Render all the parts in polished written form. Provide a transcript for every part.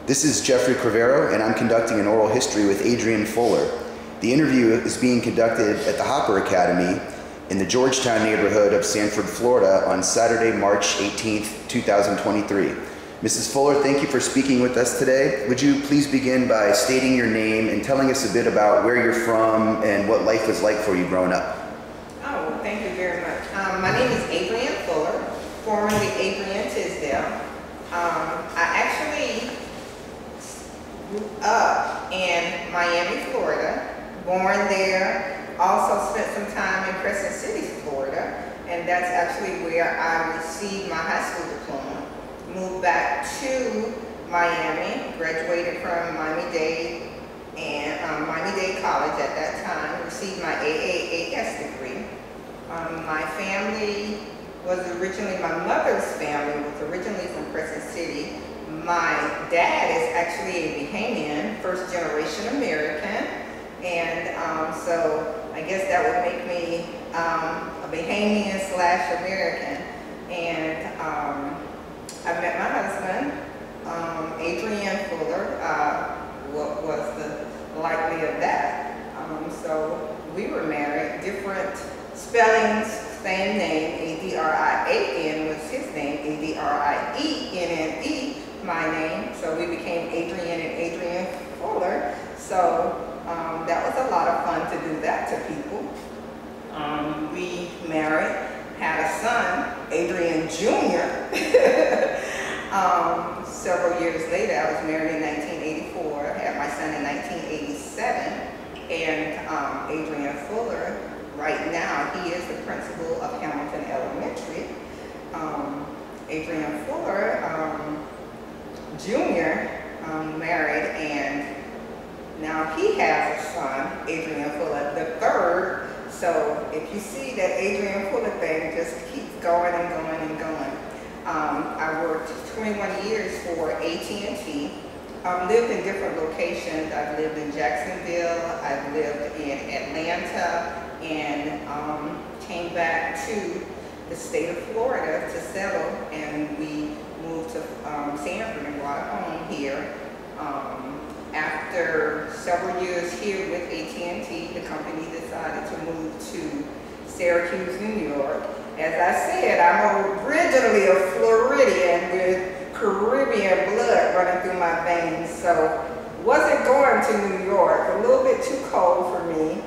This is Jeffrey Crivero, and I'm conducting an oral history with Adrienne Fuller. The interview is being conducted at the Hopper Academy in the Georgetown neighborhood of Sanford, Florida on Saturday, March 18th, 2023. Mrs. Fuller, thank you for speaking with us today. Would you please begin by stating your name and telling us a bit about where you're from and what life was like for you growing up? Oh, thank you very much. My name is Adrienne Fuller, formerly Adrienne Tisdale. I actually grew up in Miami, Florida, born there, also spent some time in Crescent City, Florida, and that's actually where I received my high school diploma. Moved back to Miami, graduated from Miami-Dade and Miami-Dade College at that time, received my AAAS degree. My family was originally, my mother's family was originally from Crescent City. My dad is actually a Bahamian, first generation American, and so I guess that would make me a Bahamian / American. And I met my husband, Adrienne Fuller. What was the likely of that? So we were married, different spellings, same name, A-D-R-I-A-N was his name, A-D-R-I-E-N-N-E, my name. So we became Adrienne and Adrienne Fuller. So that was a lot of fun to do that to people. We married, had a son, Adrienne Jr. Several years later, I was married in 1984, had my son in 1987, and Adrienne Fuller, right now, he is the principal of Hamilton Elementary. Adrienne Fuller Jr. Married, and now he has a son, Adrienne Fuller III. So if you see that Adrienne Fuller thing, just keeps going and going and going. I worked 21 years for AT&T. I've lived in different locations. I've lived in Jacksonville, I've lived in Atlanta, and came back to the state of Florida to settle, and we moved to Sanford and brought a home here. After several years here with AT&T, the company decided to move to Syracuse, New York. As I said, I'm originally a Floridian with Caribbean blood running through my veins, so wasn't going to New York, a little bit too cold for me.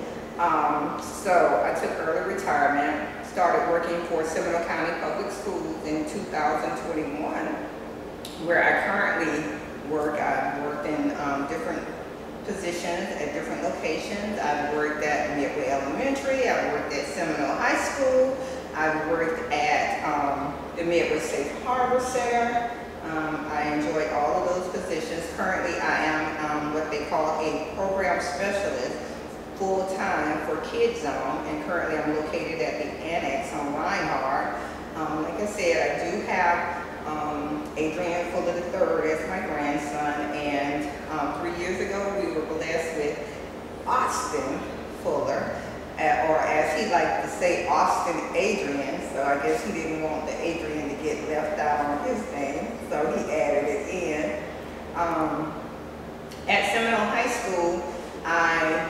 So I took early retirement, started working for Seminole County Public Schools in 2021, where I currently work. I've worked in different positions at different locations. I've worked at Midway Elementary, I've worked at Seminole High School, I've worked at the Midway Safe Harbor Center. I enjoy all of those positions. Currently, I am what they call a program specialist, full-time for Kids Zone, and currently I'm located at the Annex on Reinhardt. Like I said, I do have Adrienne Fuller III as my grandson, and 3 years ago we were blessed with Austin Fuller, or as he liked to say, Austin Adrienne, so I guess he didn't want the Adrienne to get left out on his name, so he added it in. At Seminole High School, I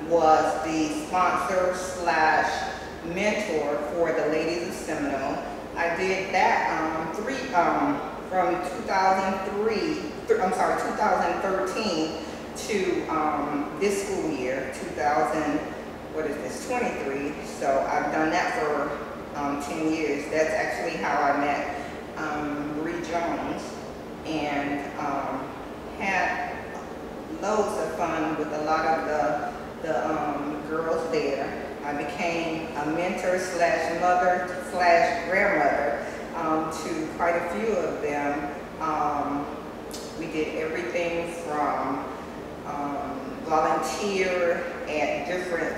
was the sponsor / mentor for the Ladies of Seminole. I did that from 2013 to this school year, 23. So I've done that for 10 years. That's actually how I met Marie Jones, and had loads of fun with a lot of the girls there. I became a mentor / mother / grandmother to quite a few of them. We did everything from volunteer at different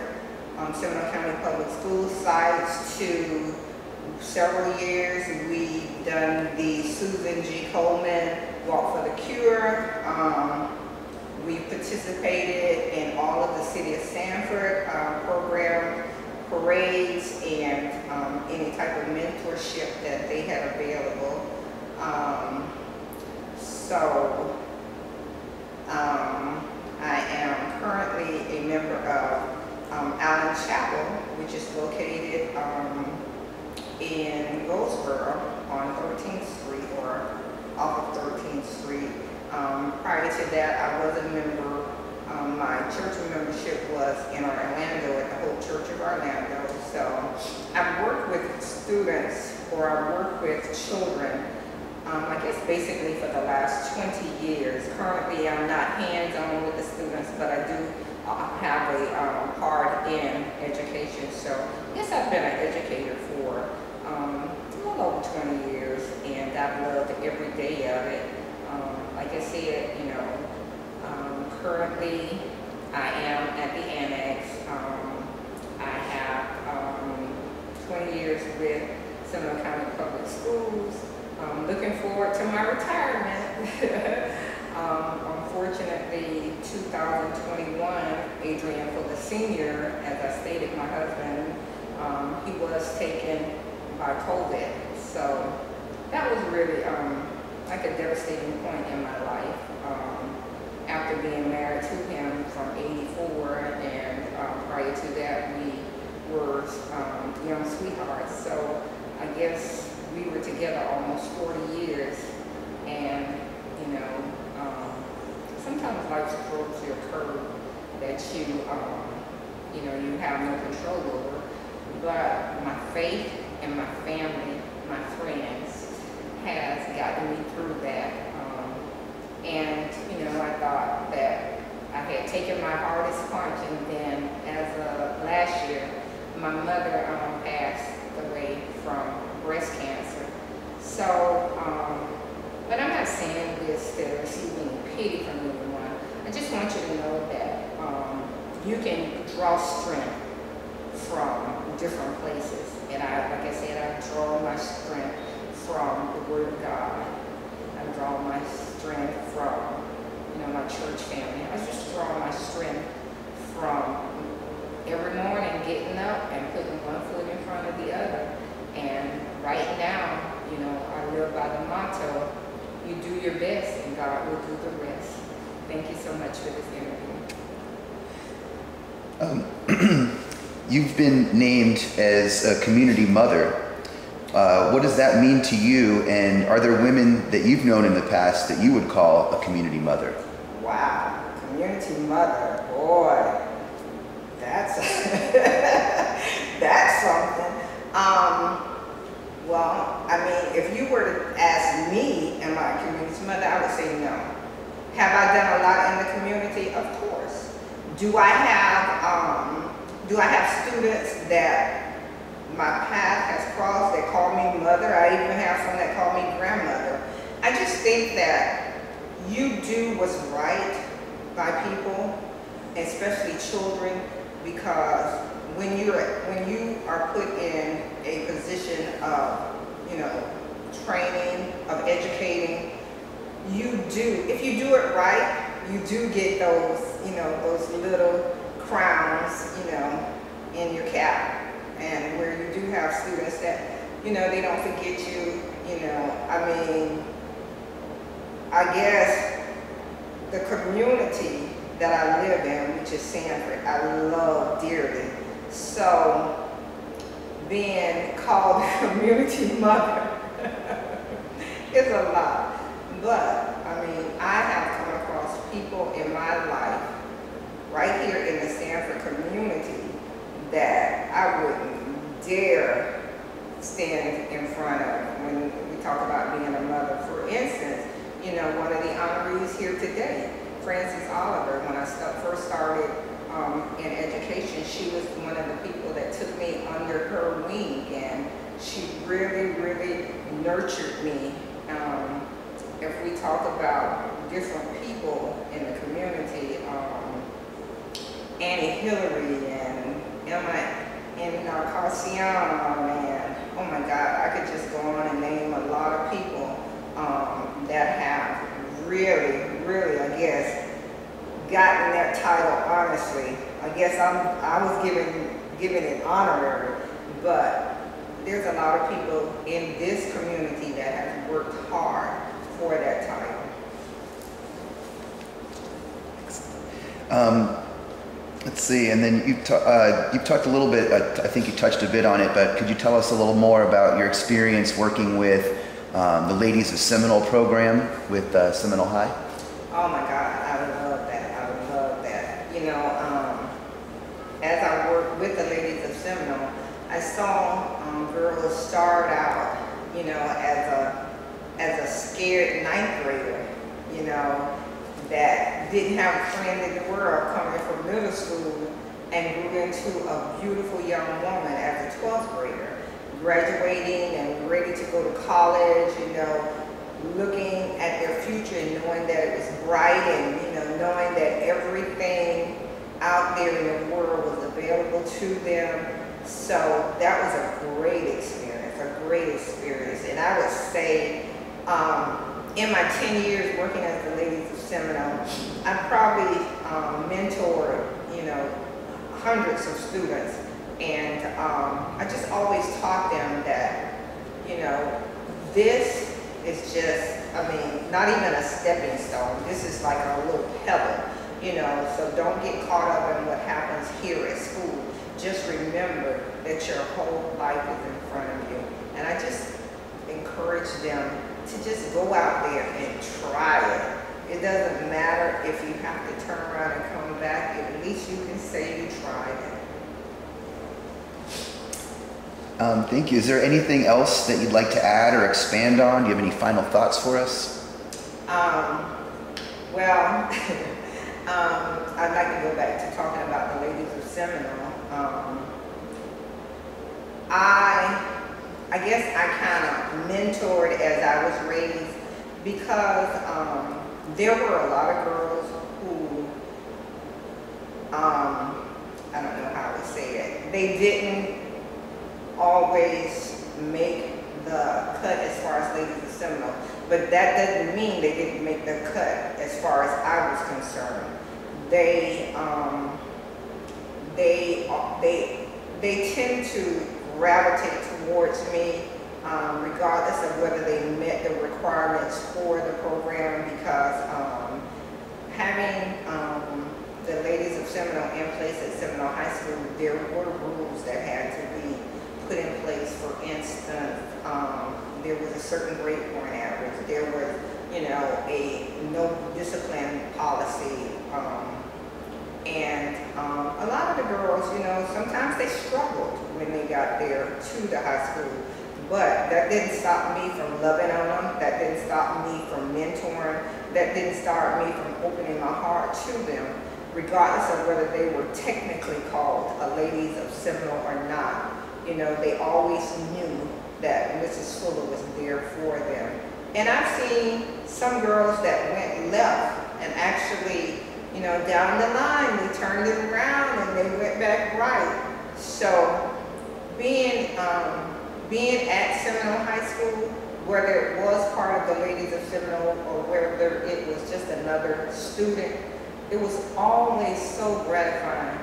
Seminole County Public School sites to several years. We've done the Susan G. Coleman Walk for the Cure. We participated in all of the City of Sanford program parades and any type of mentorship that they had available. So I am currently a member of Allen Chapel, which is located in Goldsboro on 13th Street or off of 13th Street. Prior to that, I was a member. My church membership was in Orlando at the Hope Church of Orlando. So I've worked with students, or I've worked with children, I guess basically for the last 20 years. Currently, I'm not hands-on with the students, but I do have a part in education. So I guess I've been an educator for a little over 20 years, and I've loved every day of it. Like I said, currently I am at the Annex. I have 20 years with Seminole County Public Schools. Looking forward to my retirement. Unfortunately, 2021, Adrienne Fuller Sr., as I stated, my husband, he was taken by COVID. So that was really like a devastating point in my life. After being married to him from '84, and prior to that, we were young sweethearts. So I guess we were together almost 40 years, and sometimes life throws you a curve that you have no control over. But my faith and my family, my friends, has gotten me through that. And I thought that I had taken my hardest punch, and then as of last year, my mother passed away from breast cancer. So, but I'm not saying this to receive any pity from anyone. I just want you to know that you can draw strength from different places. And like I said, I draw my strength from the Word of God. I draw my strength from my church family. I just draw my strength from every morning getting up and putting one foot in front of the other. And right now, I live by the motto, you do your best and God will do the rest. Thank you so much for this interview. You've been named as a community mother. What does that mean to you, and are there women that you've known in the past that you would call a community mother? Wow, community mother, boy, that's that's something. Well, I mean, if you were to ask me, am I a community mother, I would say no. Have I done a lot in the community? Of course. Do I have students that my path has crossed that call me mother? I even have some that call me grandmother. I just think that you do what's right by people, especially children, because when you are put in a position of, training, of educating, if you do it right, you do get those, those little crowns, in your cap. And where you do have students that, they don't forget you, I guess the community that I live in, which is Sanford, I love dearly. So being called a community mother is a lot. But, I have come across people in my life right here in the Sanford community that I wouldn't dare stand in front of when we talk about being a mother. For instance, one of the honorees here today, Frances Oliver, when I first started in education, she was one of the people that took me under her wing, and she really, really nurtured me. If we talk about different people in the community, Annie Hillary and Emma Carciano, and oh my God, I could just go on and name a lot of people that have really, really, I guess, gotten that title. Honestly, I guess I was given it honorary, but there's a lot of people in this community that have worked hard for that title. Let's see, and then you've talked a little bit, I think you touched a bit on it, but could you tell us a little more about your experience working with the Ladies of Seminole program with Seminole High? Oh my God, I would love that. I would love that. You know, as I worked with the Ladies of Seminole, I saw girls start out, you know, as a scared ninth grader, you know, that didn't have a friend in the world coming from middle school and grew into a beautiful young woman as a 12th grader, graduating and ready to go to college, you know, looking at their future and knowing that it was bright and, you know, knowing that everything out there in the world was available to them. So that was a great experience, And I would say, in my 10 years working as the Ladies of Seminole, I probably mentored, you know, hundreds of students. And I just always taught them that, you know, this is just, I mean, not even a stepping stone. This is like a little pebble, you know, so don't get caught up in what happens here at school. Just remember that your whole life is in front of you. And I just encourage them to just go out there and try it. It doesn't matter if you have to turn around and come back. At least you can say you tried it. Thank you. Is there anything else that you'd like to add or expand on? Do you have any final thoughts for us? Well, I'd like to go back to talking about the Ladies of Seminole. I guess I kind of mentored as I was raised because there were a lot of girls who, I don't know how to say it, they didn't always make the cut as far as Ladies of Seminole, but that doesn't mean they didn't make the cut as far as I was concerned. They tend to gravitate towards me regardless of whether they met the requirements for the program, because having the Ladies of Seminole in place at Seminole High School, there were rules that had to be put in place. For instance, there was a certain grade point average. There was, you know, a no discipline policy. And a lot of the girls, you know, sometimes they struggled when they got there to the high school. But that didn't stop me from loving on them. That didn't stop me from mentoring. That didn't stop me from opening my heart to them, regardless of whether they were technically called a Ladies of Seminole or not. You know, they always knew that Mrs. Fuller was there for them. And I've seen some girls that went left and actually, you know, down the line, they turned it around and they went back right. So being at Seminole High School, whether it was part of the Ladies of Seminole or whether it was just another student, it was always so gratifying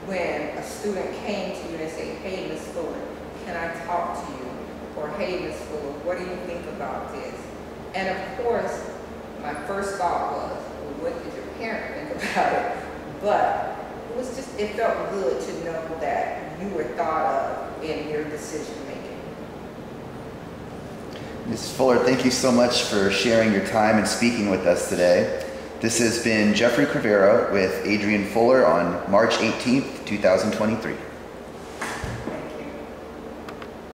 when a student came to you and said, "Hey, Miss Fuller, can I talk to you?" Or, "Hey, Miss Fuller, what do you think about this?" And of course, my first thought was, well, what did your parent think about it? But it was just, it felt good to know that you were thought of in your decision making. Ms. Fuller, thank you so much for sharing your time and speaking with us today. This has been Jeffrey Crivero with Adrienne Fuller on March 18th, 2023.